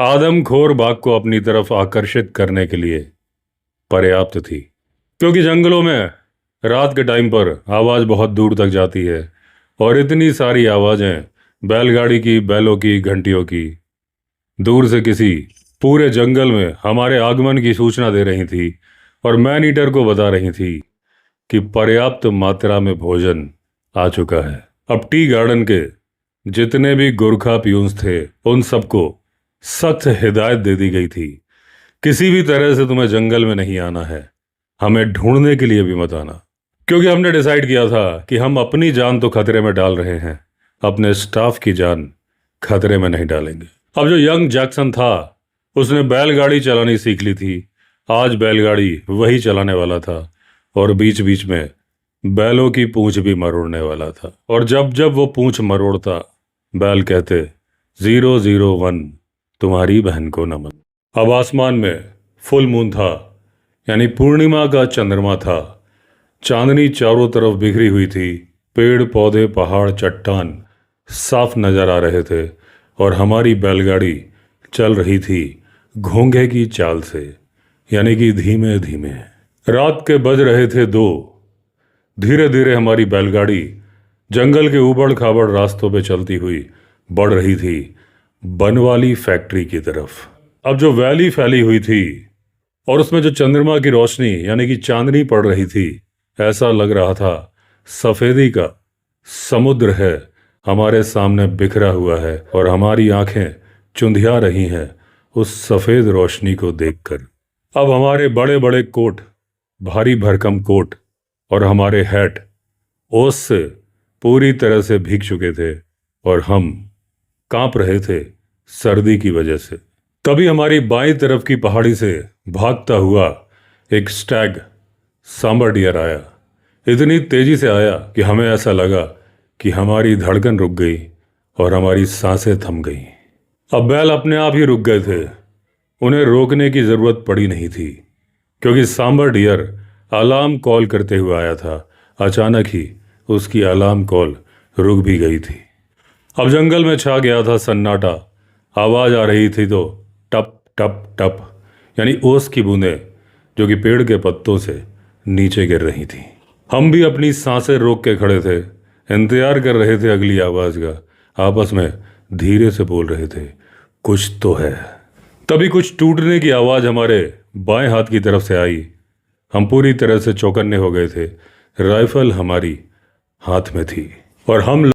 आदमखोर बाघ को अपनी तरफ आकर्षित करने के लिए पर्याप्त थी, क्योंकि जंगलों में रात के टाइम पर आवाज़ बहुत दूर तक जाती है और इतनी सारी आवाज़ें बैलगाड़ी की, बैलों की, घंटियों की दूर से किसी पूरे जंगल में हमारे आगमन की सूचना दे रही थी और मैन ईटर को बता रही थी कि पर्याप्त मात्रा में भोजन आ चुका है। अब टी गार्डन के जितने भी गोरखा प्यून्स थे उन सबको सख्त हिदायत दे दी गई थी, किसी भी तरह से तुम्हें जंगल में नहीं आना है, हमें ढूंढने के लिए भी मत आना, क्योंकि हमने डिसाइड किया था कि हम अपनी जान तो खतरे में डाल रहे हैं, अपने स्टाफ की जान खतरे में नहीं डालेंगे। अब जो यंग जैक्सन था उसने बैलगाड़ी चलानी सीख ली थी। आज बैलगाड़ी वही चलाने वाला था और बीच बीच में बैलों की पूंछ भी मरोड़ने वाला था। और जब जब वो पूंछ मरोड़ता बैल कहते 001 तुम्हारी बहन को नमन। अब आसमान में फुल मून था, यानी पूर्णिमा का चंद्रमा था। चांदनी चारों तरफ बिखरी हुई थी, पेड़ पौधे पहाड़ चट्टान साफ नजर आ रहे थे और हमारी बैलगाड़ी चल रही थी घोंघे की चाल से, यानी कि धीमे धीमे। रात के बज रहे थे 2। धीरे धीरे हमारी बैलगाड़ी जंगल के उबड़ खाबड़ रास्तों पे चलती हुई बढ़ रही थी बनवाली फैक्ट्री की तरफ। अब जो वैली फैली हुई थी और उसमें जो चंद्रमा की रोशनी यानी कि चांदनी पड़ रही थी, ऐसा लग रहा था सफेदी का समुद्र है हमारे सामने बिखरा हुआ है और हमारी आंखें चुंधिया रही हैं उस सफेद रोशनी को देखकर। अब हमारे बड़े बड़े कोट, भारी भरकम कोट और हमारे हैट ओस से पूरी तरह से भीग चुके थे और हम कांप रहे थे सर्दी की वजह से। तभी हमारी बाईं तरफ की पहाड़ी से भागता हुआ एक स्टैग सांबर डियर आया। इतनी तेजी से आया कि हमें ऐसा लगा कि हमारी धड़कन रुक गई और हमारी सांसें थम गईं। अब बैल अपने आप ही रुक गए थे, उन्हें रोकने की जरूरत पड़ी नहीं थी, क्योंकि सांबर डियर अलार्म कॉल करते हुए आया था। अचानक ही उसकी अलार्म कॉल रुक भी गई थी। अब जंगल में छा गया था सन्नाटा। आवाज आ रही थी तो टप टप टप, यानी ओस की बूंदें जो कि पेड़ के पत्तों से नीचे गिर रही थी। हम भी अपनी सांसें रोक के खड़े थे, इंतजार कर रहे थे अगली आवाज का। आपस में धीरे से बोल रहे थे, कुछ तो है। तभी कुछ टूटने की आवाज हमारे बाएं हाथ की तरफ से आई। हम पूरी तरह से चौकन्ने हो गए थे। राइफल हमारी हाथ में थी और हम